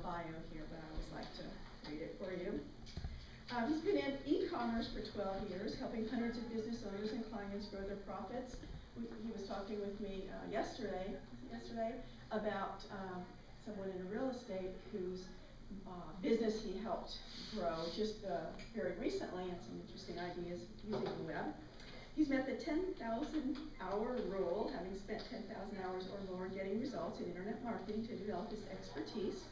bio here, but I always like to read it for you. He's been in e-commerce for 12 years, helping hundreds of business owners and clients grow their profits. He was talking with me yesterday about someone in real estate whose business he helped grow just very recently, and some interesting ideas using the web. He's met the 10,000-hour rule, having spent 10,000 hours or more getting results in internet marketing to develop his expertise.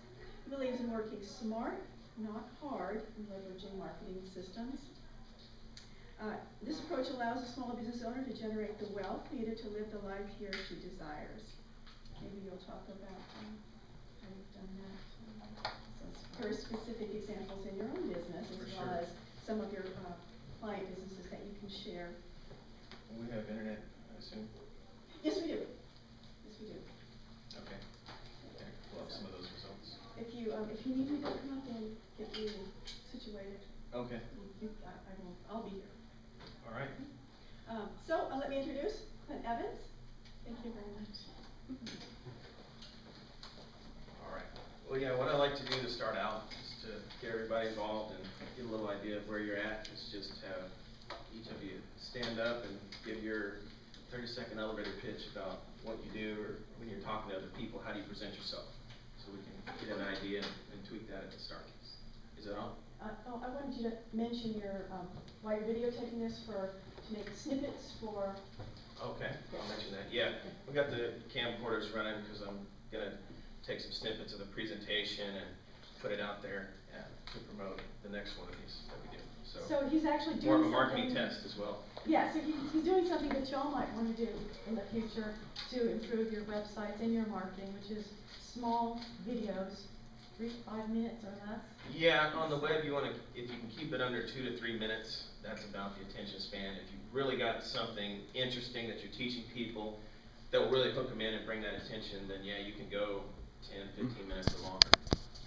He believes in working smart, not hard, in leveraging marketing systems. This approach allows a small business owner to generate the wealth needed to live the life he or she desires. Maybe you'll talk about how you've done that. So very specific examples in your own business, as well as some of your client businesses that you can share. We have internet, I assume? Yes, we do. Yes, we do. Okay. Okay. We'll have some of those results. If you need me to come up and get you situated, okay. I'll be here. All right. So let me introduce Clint Evans. Thank you very much. All right. Well, yeah, what I like to do to start out is to get everybody involved and get a little idea of where you're at. Is just have each of you stand up and give your 30-second elevator pitch about what you do, or when you're talking to other people, how do you present yourself, so we can get an idea and tweak that at the start. Is that all? I wanted you to mention your why you're videotaping this to make snippets for. Okay, I'll mention that. Yeah, we got the camcorders running because I'm gonna take some snippets of the presentation and put it out there to promote the next one of these that we do. So he's actually doing more of a marketing test as well. Yeah, so he's doing something that y'all might want to do in the future to improve your websites and your marketing, which is small videos, 3 to 5 minutes or less. Yeah, on the web, if you can keep it under 2 to 3 minutes, that's about the attention span. If you've really got something interesting that you're teaching people that will really hook them in and bring that attention, then yeah, you can go 10, 15 minutes or longer.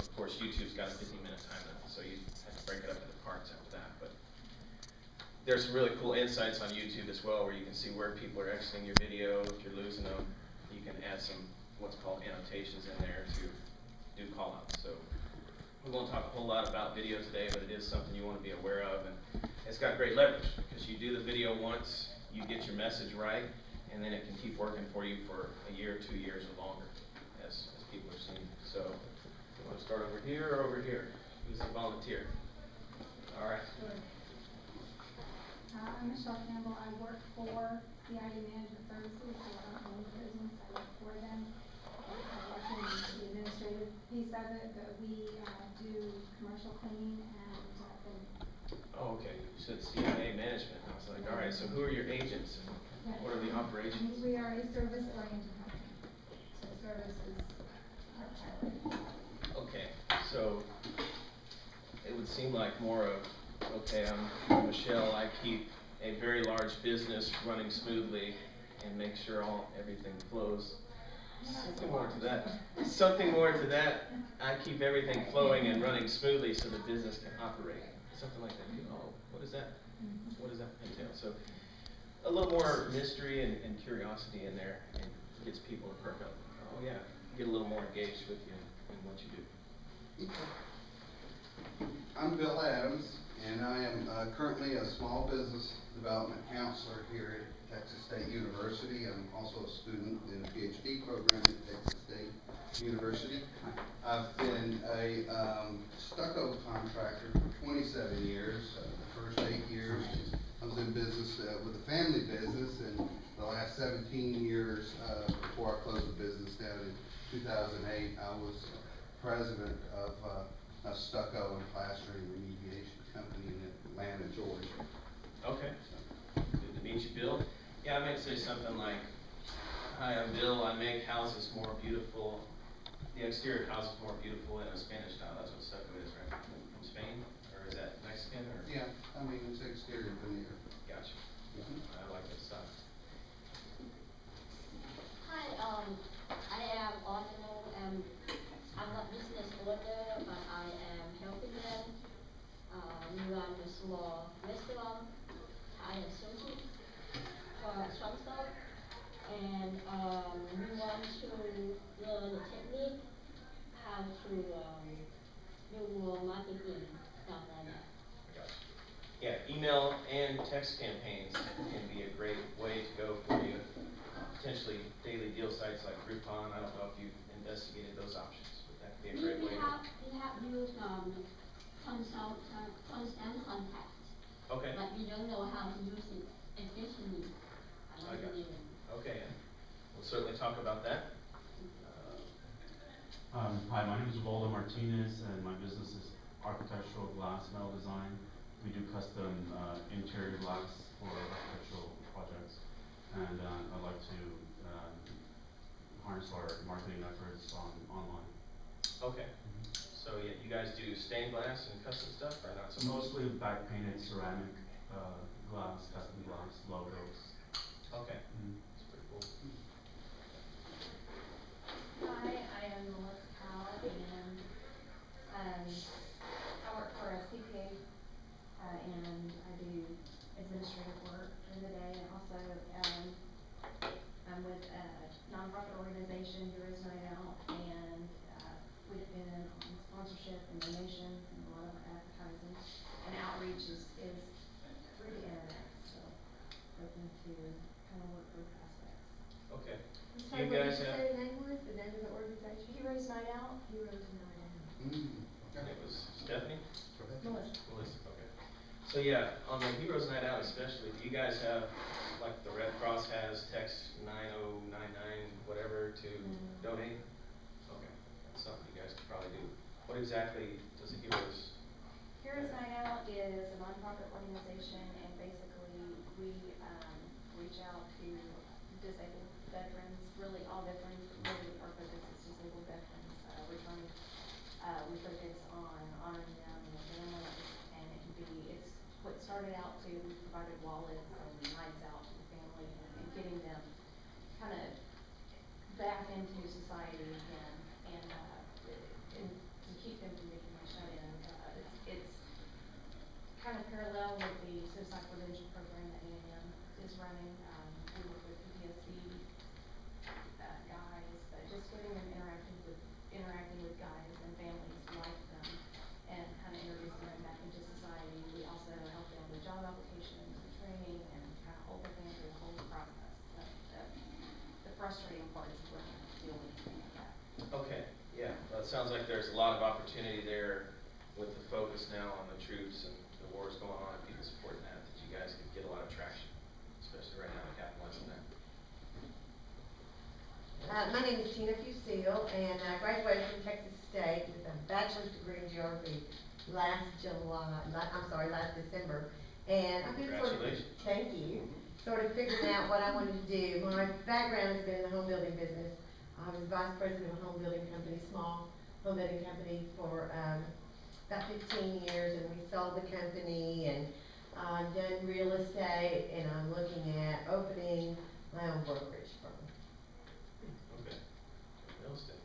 Of course, YouTube's got a 15-minute time limit, so you have to break it up into parts after that. But there's some really cool insights on YouTube as well, where you can see where people are exiting your video. If you're losing them, you can add some what's called annotations in there to do call-outs. So we won't talk a whole lot about video today, but it is something you want to be aware of, and it's got great leverage because you do the video once, you get your message right, and then it can keep working for you for a year, 2 years, or longer, as people are seeing. So you want to start over here or over here? Who's a volunteer? All right. I'm Michelle Campbell. I work for CID Management Services, so I don't own the business. I work for them. I work in the administrative piece of it, but we do commercial cleaning and Oh, okay. You said CIA Management. I was like, all right, so who are your agents and what are the operations? We are a service-oriented company. So service is our priority. Okay, so it would seem like more of, okay, I'm Michelle, I keep a very large business running smoothly and make sure everything flows. Something more to that. Something more to that. I keep everything flowing and running smoothly so the business can operate. Something like that. Oh, what is that? What does that entail? So a little more mystery and curiosity in there, and gets people to perk up. Oh yeah, get a little more engaged with you in what you do. I'm Bill Adams, and I am currently a small business development counselor here at Texas State University. I'm also a student in a PhD program at Texas State University. I've been a stucco contractor for 27 years. The first 8 years I was in business with a family business, and the last 17 years before I closed the business down in 2008, I was president of a stucco and plastering remediation company in Atlanta, Georgia. Okay. Good to meet you, Bill. Yeah, I might say something like, hi, I'm Bill. I make houses more beautiful. The exterior of houses more beautiful in a Spanish style. That's what stucco is, right? From Spain? Or is that Mexican? Or? Yeah, I mean, it's exterior veneer. Gotcha. I like that stuff. Hi, I am Ordinal, and I'm not business owner, but I am helping them. We run a small restaurant, Thai sushi for Swansea, and we want to learn the technique, how to through, marketing, stuff like that. I got you. Yeah, email and text campaigns can be a great way to go for you. Potentially daily deal sites like Groupon. I don't know if you've investigated those options, but that could be a great way to. We have used, constant contact. Okay. But we don't know how to use it efficiently. I got you. Okay, we'll certainly talk about that. Hi, my name is Waldo Martinez, and my business is architectural glass metal design. We do custom interior glass for architectural projects, and I'd like to harness our marketing efforts online. Okay. So yeah, you guys do stained glass and custom stuff, or not so much? Mostly back painted ceramic glass, custom glass, logos. Okay. That's pretty cool. Hi, I am Melissa Powell, and I work for a CPA, and I do administrative work during the day, and also I'm with a nonprofit organization, Heroes Night Out, and we depend on sponsorship and donations and a lot of our advertising and outreach is through the internet, so open to kind of work both aspects. Okay. I'm Do sorry, you what did guys you have? say the name was, the name of the organization? Heroes Night Out? Heroes Night Out. And it was Stephanie? Melissa. Melissa, okay. So yeah, on the Heroes Night Out especially, do you guys have, like the Red Cross has, text 9099 whatever to donate? Okay, that's something you guys could probably do. What exactly does the Heroes? Heroes Night Out is a nonprofit organization, and basically we reach out to disabled veterans, really all veterans, but really our focus is disabled veterans. We focus on honoring them and their families, and it can be, it's what started out to, we provided wallets and nights out to the family and getting them kind of back into society again, and to keep them from becoming shut in. It's kind of parallel with the suicide prevention program that A&M is running. We work with PTSD guys, but just getting them interacting with guys and families like them, and kind of introducing them back into society. We also help them with job applications and training, and kind of hold them through the whole process. The frustrating part is when you deal with things like that. Okay, yeah, well, it sounds like there's a lot of opportunity there with the focus now on the troops and the wars going on and people supporting that you guys could get a lot of traction, especially right now to capitalize on that. My name is Tina Fusil, and I graduated from Texas State with a bachelor's degree in geography last December. And I've been Congratulations. thank you, sort of figuring out what I wanted to do. My background has been in the home building business. I was vice president of a home building company, small home building company for about 15 years, and we sold the company, and I've done real estate, and I'm looking at opening my own brokerage firm. Okay. Real estate.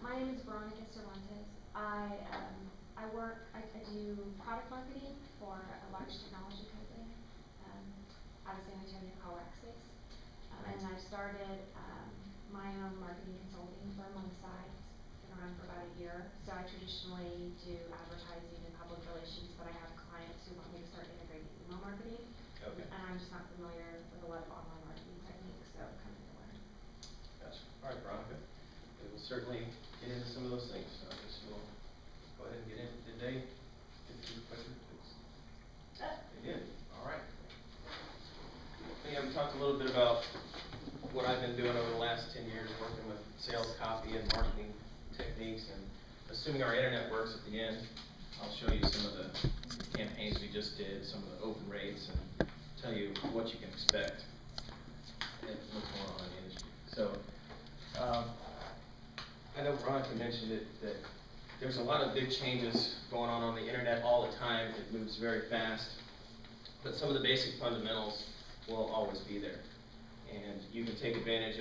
My name is Veronica Cervantes. I do product marketing for a large technology company out of San Antonio called Rackspace. And I started my own marketing consulting firm on the side. It's been around for about a year. So I traditionally do advertising and public relations, but I have clients who want me to start integrating email marketing. Okay. And I'm just not familiar with a lot of online marketing techniques, so kind of learn. Gotcha. All right, Veronica. We will certainly get into some of those things. So I guess we'll go ahead and get into the day. Get to the question, please. They did. All right. Yeah, we talked a little bit about what I've been doing over the last 10 years, working with sales copy and marketing techniques, and assuming our internet works at the end, I'll show you some of the campaigns we just did, some of the open rates, and tell you what you can expect and what's going on in the industry. So, I know Veronica mentioned it, that there's a lot of big changes going on the internet all the time. It moves very fast, but some of the basic fundamentals will always be there. And you can take advantage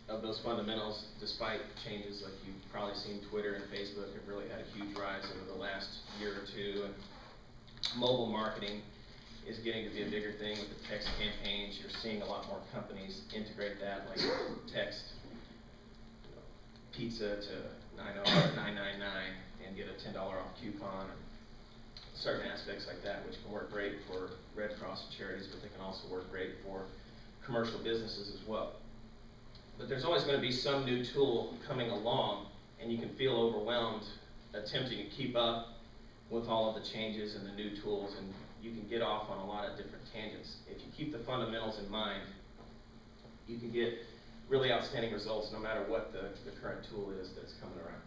of those fundamentals despite changes. Like you've probably seen Twitter and Facebook have really had a huge rise over the last year or two. And mobile marketing is getting to be a bigger thing with the text campaigns. You're seeing a lot more companies integrate that, like text pizza to $9.99 and get a $10 off coupon, and certain aspects like that, which can work great for Red Cross and charities, but they can also work great for commercial businesses as well. But there's always going to be some new tool coming along, and you can feel overwhelmed attempting to keep up with all of the changes and the new tools, and you can get off on a lot of different tangents. If you keep the fundamentals in mind, you can get really outstanding results no matter what the current tool is that's coming around.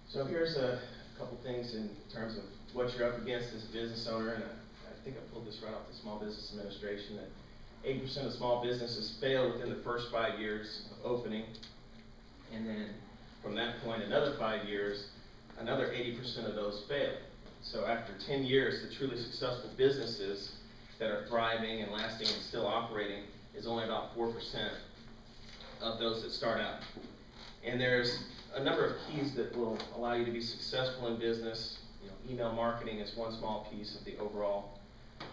So here's a couple things in terms of what you're up against as a business owner, and I think I pulled this right off the Small Business Administration, that 80% of small businesses fail within the first 5 years of opening, and then from that point, another 5 years, another 80% of those fail. So after 10 years, the truly successful businesses that are thriving and lasting and still operating is only about 4% of those that start out. And there's a number of keys that will allow you to be successful in business. Email marketing is one small piece of the overall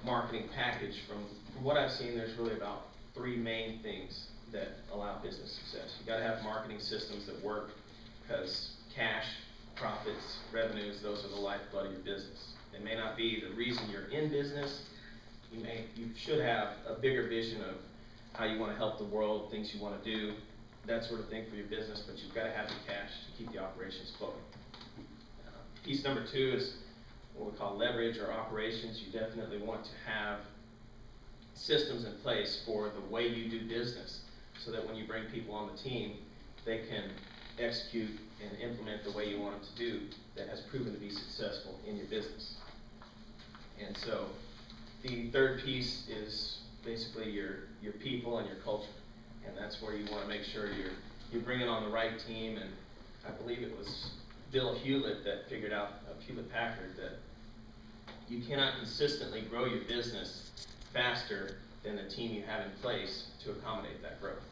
marketing package. From what I've seen, there's really about 3 main things that allow business success. You got to have marketing systems that work, because cash, profits, revenues, those are the lifeblood of your business. They may not be the reason you're in business. You should have a bigger vision of how you want to help the world, things you want to do, that sort of thing for your business, but you've got to have the cash to keep the operations flowing. Piece number 2 is what we call leverage or operations. You definitely want to have systems in place for the way you do business, so that when you bring people on the team, they can execute and implement the way you want them to do, that has proven to be successful in your business. And so the third piece is basically your people and your culture, and that's where you want to make sure you're bringing on the right team. And I believe it was Bill Hewlett that figured out, Hewlett-Packard, that you cannot consistently grow your business faster than the team you have in place to accommodate that growth.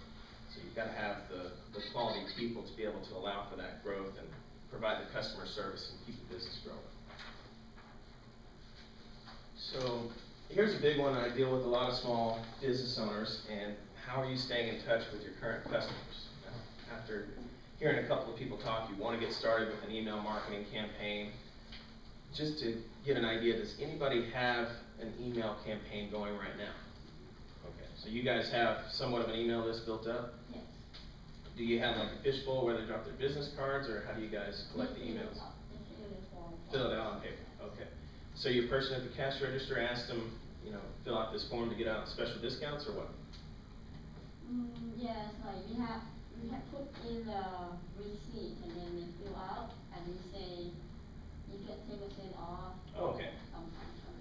So you've got to have the quality people to be able to allow for that growth and provide the customer service and keep the business growing. So here's a big one. I deal with a lot of small business owners, and how are you staying in touch with your current customers? After hearing a couple of people talk, you want to get started with an email marketing campaign. Just to get an idea, does anybody have an email campaign going right now? Okay, so you guys have somewhat of an email list built up? Yes. Do you have like a fishbowl where they drop their business cards, or how do you guys collect the emails? Fill it out on paper. Okay. So your person at the cash register asked them, fill out this form to get out special discounts, or what? Yes, like we have put in the receipt, and then they fill out, and we say you get 10% off. Oh, okay.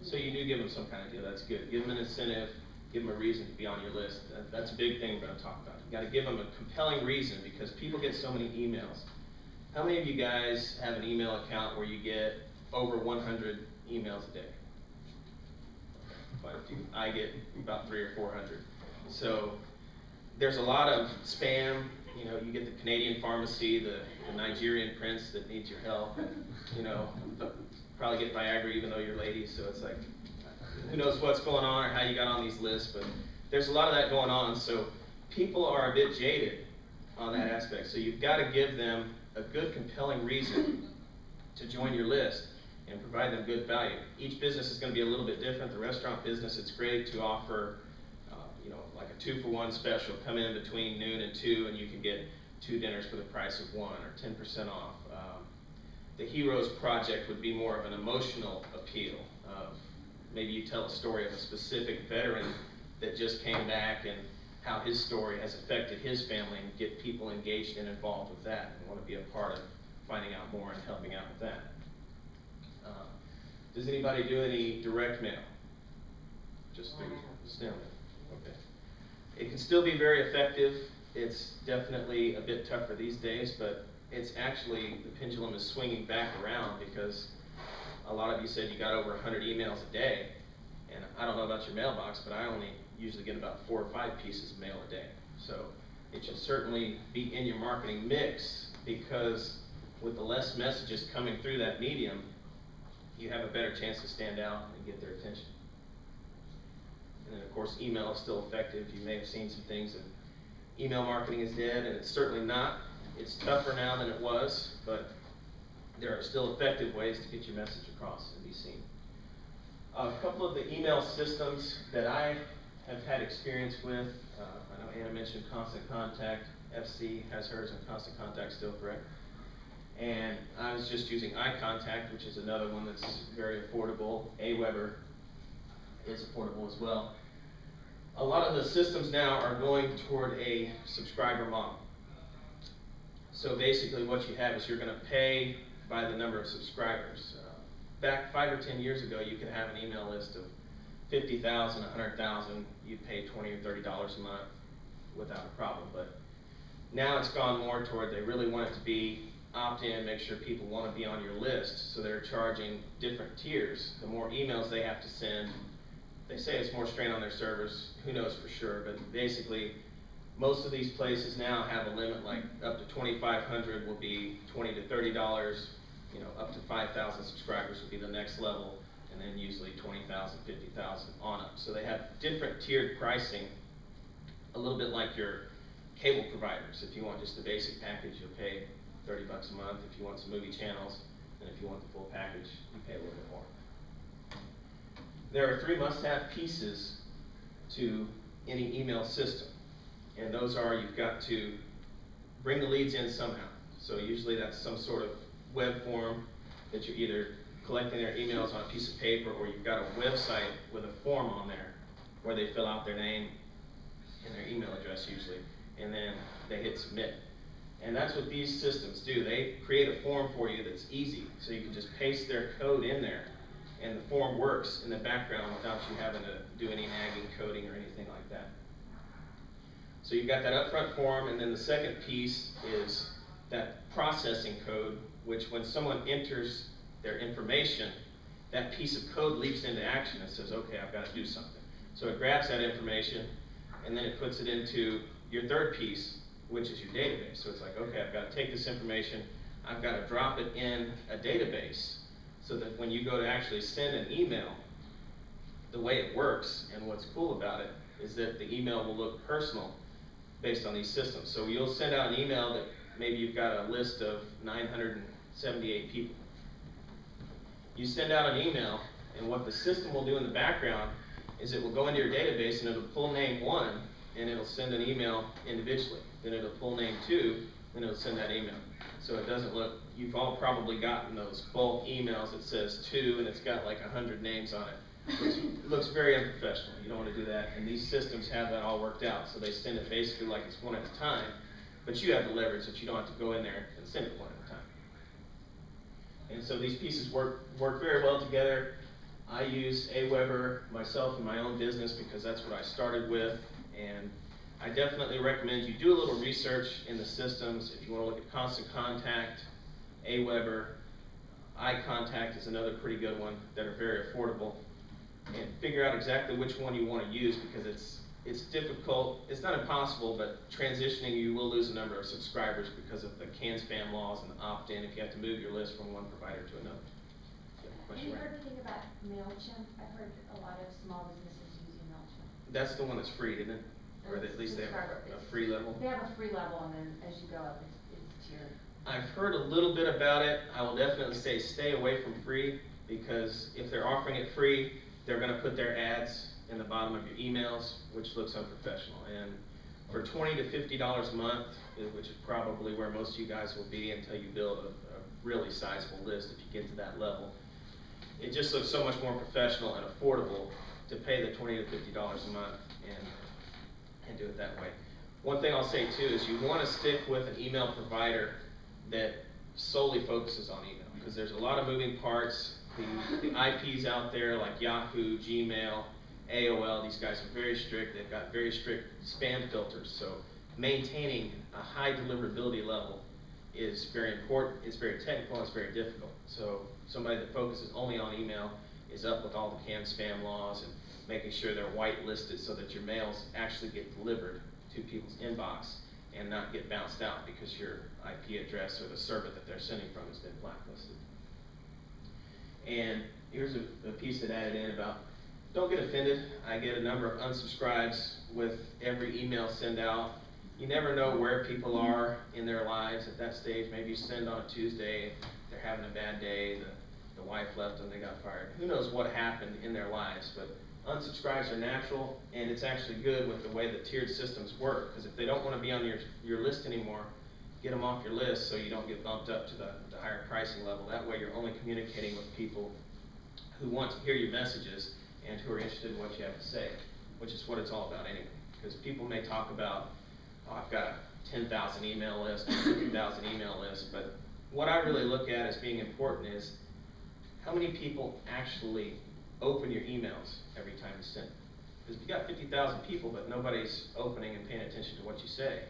So you do give them some kind of deal. That's good. Give them an incentive. Give them a reason to be on your list. That's a big thing we're going to talk about. You got to give them a compelling reason, because people get so many emails. How many of you guys have an email account where you get over 100 emails a day? Quite a few. I get about 300 or 400. So there's a lot of spam. You get the Canadian pharmacy, the Nigerian prince that needs your help, and probably get Viagra even though you're ladies. So it's like, who knows what's going on or how you got on these lists, but there's a lot of that going on. So people are a bit jaded on that aspect. So you've got to give them a good, compelling reason to join your list and provide them good value. Each business is going to be a little bit different. The restaurant business, it's great to offer like a 2-for-1 special. Come in between noon and 2 and you can get 2 dinners for the price of 1, or 10% off. The Heroes Project would be more of an emotional appeal. Maybe you tell a story of a specific veteran that just came back and how his story has affected his family, and get people engaged and involved with that and want to be a part of finding out more and helping out with that. Does anybody do any direct mail? Just through snail mail. Okay. It can still be very effective. It's definitely a bit tougher these days, but it's actually, the pendulum is swinging back around, because a lot of you said you got over 100 emails a day, and I don't know about your mailbox, but I only usually get about 4 or 5 pieces of mail a day. So it should certainly be in your marketing mix, because with the less messages coming through that medium, you have a better chance to stand out and get their attention. And then of course email is still effective. You may have seen some things in email marketing is dead, and it's certainly not. It's tougher now than it was, but there are still effective ways to get your message across and be seen. A couple of the email systems that I have had experience with, I know Anna mentioned Constant Contact. FC has hers in Constant Contact still, correct? And I was just using iContact, which is another one that's very affordable. Aweber is affordable as well. A lot of the systems now are going toward a subscriber model. So basically what you have is you're going to pay by the number of subscribers. Back 5 or 10 years ago, you could have an email list of 50,000, 100,000. You'd pay $20 or $30 a month without a problem. But now it's gone more toward they really want it to be opt-in, make sure people want to be on your list. So they're charging different tiers. The more emails they have to send, they say it's more strain on their servers. Who knows for sure? But basically, most of these places now have a limit, like up to 2,500 will be $20 to $30. You know, up to 5,000 subscribers would be the next level, and then usually 20,000, 50,000 on up. So they have different tiered pricing, a little bit like your cable providers. If you want just the basic package, you'll pay $30 a month. If you want some movie channels, and if you want the full package, you pay a little bit more. There are 3 must-have pieces to any email system, and those are you've got to bring the leads in somehow. So usually that's some sort of web form that you're either collecting their emails on a piece of paper, or you've got a website with a form on there where they fill out their name and their email address usually, and then they hit submit. And that's what these systems do. They create a form for you that's easy, so you can just paste their code in there, and the form works in the background without you having to do any nagging coding or anything like that. So you've got that upfront form, and then the second piece is that processing code, which when someone enters their information, that piece of code leaps into action and says, okay, I've got to do something. So it grabs that information, and then it puts it into your third piece, which is your database. So it's like, okay, I've got to take this information, I've got to drop it in a database, so that when you go to actually send an email, the way it works, and what's cool about it, is that the email will look personal based on these systems. So you'll send out an email that maybe you've got a list of 978 people. You send out an email, and what the system will do in the background is it will go into your database and it'll pull name 1, and it'll send an email individually. Then it'll pull name 2, and it'll send that email. So it doesn't look, you've all probably gotten those bulk emails that says 2 and it's got like 100 names on it. It looks very unprofessional. You don't want to do that. And these systems have that all worked out. So they send it basically like it's one at a time, but you have the leverage that you don't have to go in there and send it one at a time. And so these pieces work very well together. I use Aweber myself in my own business because that's what I started with, and I definitely recommend you do a little research in the systems. If you want to look at Constant Contact, Aweber, iContact is another pretty good one that are very affordable, and figure out exactly which one you want to use, because it's difficult. It's not impossible, but transitioning, you will lose a number of subscribers because of the CAN-SPAM laws and the opt-in if you have to move your list from one provider to another. Have you heard anything about MailChimp? I've heard a lot of small businesses using MailChimp. That's the one that's free, isn't it? Or at least they have a free level? They have a free level, and then as you go up, it's tiered. I've heard a little bit about it. I will definitely say stay away from free, because if they're offering it free, they're going to put their ads in the bottom of your emails, which looks unprofessional. And for $20 to $50 a month, which is probably where most of you guys will be until you build a really sizable list if you get to that level, it just looks so much more professional and affordable to pay the $20 to $50 a month and do it that way. One thing I'll say too is you want to stick with an email provider that solely focuses on email, because there's a lot of moving parts. The IPs out there like Yahoo, Gmail, AOL, these guys are very strict. They've got very strict spam filters. So maintaining a high deliverability level is very important. It's very technical, and it's very difficult. So somebody that focuses only on email is up with all the CAN-SPAM laws and making sure they're whitelisted so that your mails actually get delivered to people's inbox and not get bounced out because your IP address or the server that they're sending from has been blacklisted. And here's a piece that added in about, don't get offended. I get a number of unsubscribes with every email send out. You never know where people are in their lives at that stage. Maybe you send on a Tuesday, they're having a bad day, the wife left them, they got fired. Who knows what happened in their lives, but unsubscribes are natural, and it's actually good with the way the tiered systems work, because if they don't want to be on your list anymore, get them off your list so you don't get bumped up to the higher pricing level. That way you're only communicating with people who want to hear your messages and who are interested in what you have to say, which is what it's all about anyway. Because people may talk about, oh, I've got a 10,000 email list, 50,000 email list, but what I really look at as being important is how many people actually open your emails every time you send. Because if you got 50,000 people but nobody's opening and paying attention to what you say,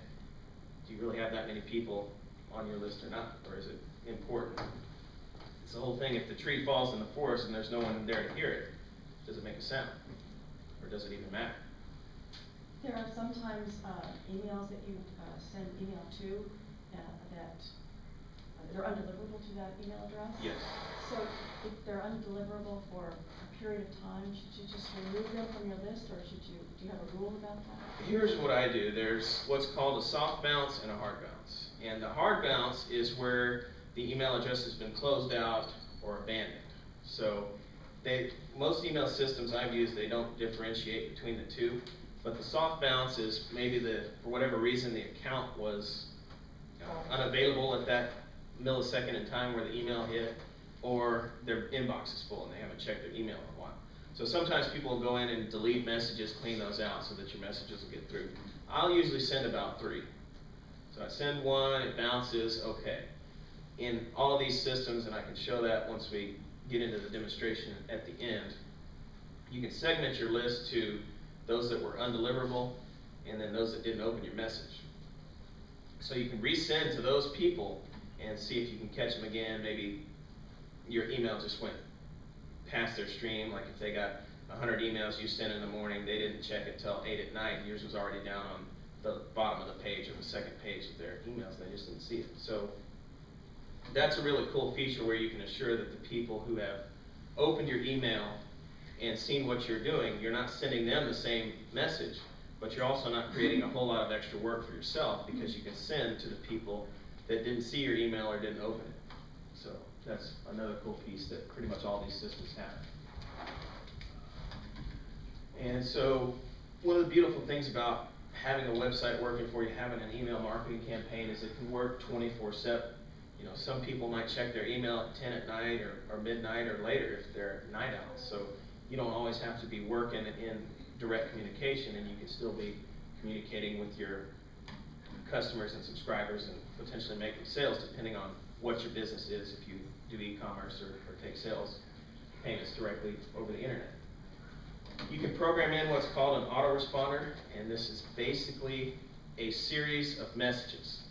do you really have that many people on your list or not? Or is it important? It's the whole thing, if the tree falls in the forest and there's no one there to hear it, does it make a sound? Or does it even matter? There are sometimes emails that you send email to that they're undeliverable to that email address. Yes. So if they're undeliverable for a period of time, should you just remove them from your list, or do you have a rule about that? Here's what I do. There's what's called a soft bounce and a hard bounce. And the hard bounce is where the email address has been closed out or abandoned. So most email systems I've used, they don't differentiate between the two. But the soft bounce is maybe for whatever reason the account was unavailable at that millisecond in time where the email hit, or their inbox is full and they haven't checked their email in a while. So sometimes people will go in and delete messages, clean those out so that your messages will get through. I'll usually send about 3. So I send one, it bounces, okay. In all of these systems, and I can show that once we get into the demonstration at the end, you can segment your list to those that were undeliverable and then those that didn't open your message. So you can resend to those people and see if you can catch them again. Maybe your email just went past their stream, like if they got 100 emails you sent in the morning, they didn't check it till 8 at night, yours was already down on the bottom of the page or the second page of their emails, they just didn't see it. So that's a really cool feature where you can assure that the people who have opened your email and seen what you're doing, you're not sending them the same message, but you're also not creating a whole lot of extra work for yourself, because you can send to the people that didn't see your email or didn't open it. So that's another cool piece that pretty much all these systems have. And so one of the beautiful things about having a website working for you, having an email marketing campaign, is it can work 24/7. You know, some people might check their email at 10 at night or midnight or later if they're night owls. So you don't always have to be working in direct communication, and you can still be communicating with your customers and subscribers and potentially making sales depending on what your business is, if you do e-commerce or take sales payments directly over the internet. You can program in what's called an autoresponder, and this is basically a series of messages.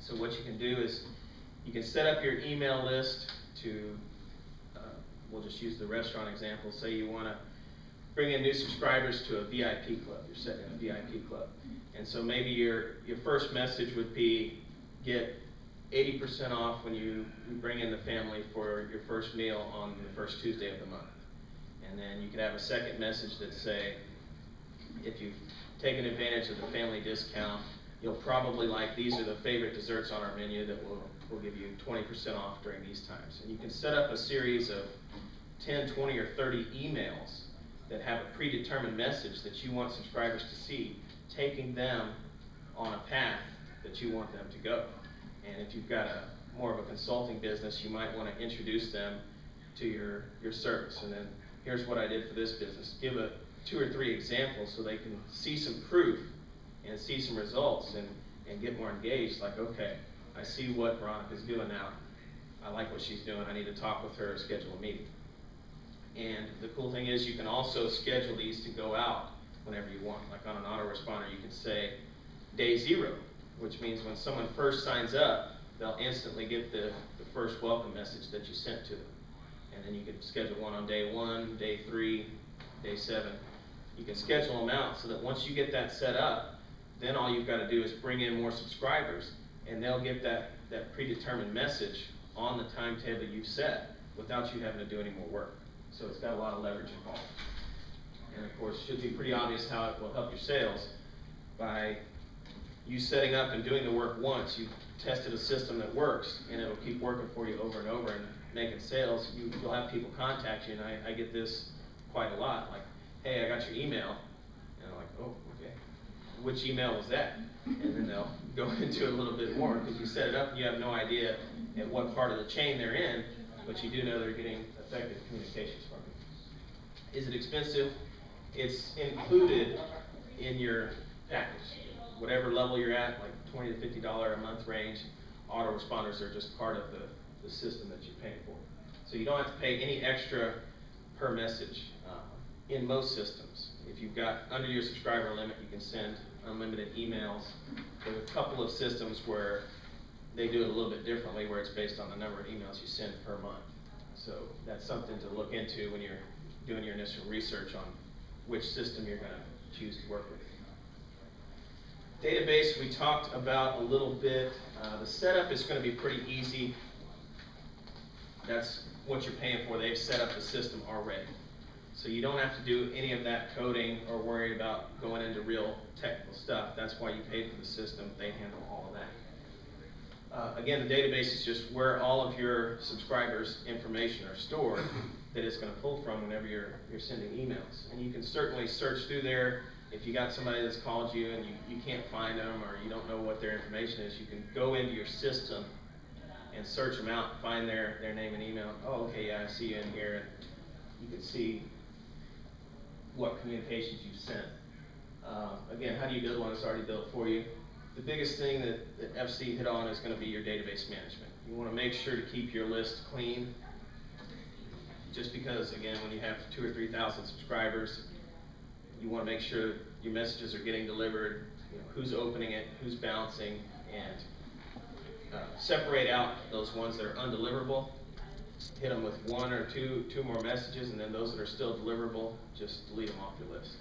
So what you can do is you can set up your email list to, we'll just use the restaurant example. Say you want to bring in new subscribers to a VIP club. You're setting a VIP club. And so maybe your first message would be get 80% off when you bring in the family for your first meal on the first Tuesday of the month. And then you could have a second message that say, if you've taken advantage of the family discount, you'll probably like, these are the favorite desserts on our menu that will give you 20% off during these times. And you can set up a series of 10, 20, or 30 emails that have a predetermined message that you want subscribers to see, taking them on a path that you want them to go. And if you've got more of a consulting business, you might want to introduce them to your service. And then here's what I did for this business. Give 2 or 3 examples so they can see some proof and see some results and get more engaged. Like, okay, I see what Veronica's doing now. I like what she's doing. I need to talk with her or schedule a meeting. And the cool thing is you can also schedule these to go out whenever you want. Like on an autoresponder, you can say day 0, which means when someone first signs up, they'll instantly get the first welcome message that you sent to them. And then you can schedule one on day 1, day 3, day 7. You can schedule them out so that once you get that set up, then all you've got to do is bring in more subscribers, and they'll get that predetermined message on the timetable you've set without you having to do any more work. So it's got a lot of leverage involved. And of course, it should be pretty obvious how it will help your sales by you setting up and doing the work once, you've tested a system that works, and it'll keep working for you over and over and making sales. You'll have people contact you, and I get this quite a lot, like, hey, I got your email, and I'm like, oh, okay, which email was that? And then they'll go into it a little bit more, because you set it up and you have no idea at what part of the chain they're in, but you do know they're getting effective communications from you. Is it expensive? It's included in your package. Whatever level you're at, like $20 to $50 a month range, autoresponders are just part of the system that you're paying for. So you don't have to pay any extra per message in most systems. If you've got under your subscriber limit, you can send unlimited emails. There's a couple of systems where they do it a little bit differently, where it's based on the number of emails you send per month. So that's something to look into when you're doing your initial research on which system you're going to choose to work with. Database we talked about a little bit. The setup is going to be pretty easy. That's what you're paying for. They've set up the system already. So you don't have to do any of that coding or worry about going into real technical stuff. That's why you paid for the system. They handle all of that. Again, the database is just where all of your subscribers' information are stored that it's going to pull from whenever you're sending emails. And you can certainly search through there. If you got somebody that's called you and you can't find them, or you don't know what their information is, you can go into your system and search them out, find their name and email. Oh, okay, yeah, I see you in here. And you can see what communications you've sent. Again, how do you build one? It's already built for you. The biggest thing that FC hit on is going to be your database management. You want to make sure to keep your list clean. Just because, again, when you have 2,000 or 3,000 subscribers, you want to make sure your messages are getting delivered, who's opening it, who's bouncing, and separate out those ones that are undeliverable. Hit them with one or two more messages, and then those that are still deliverable, just delete them off your list.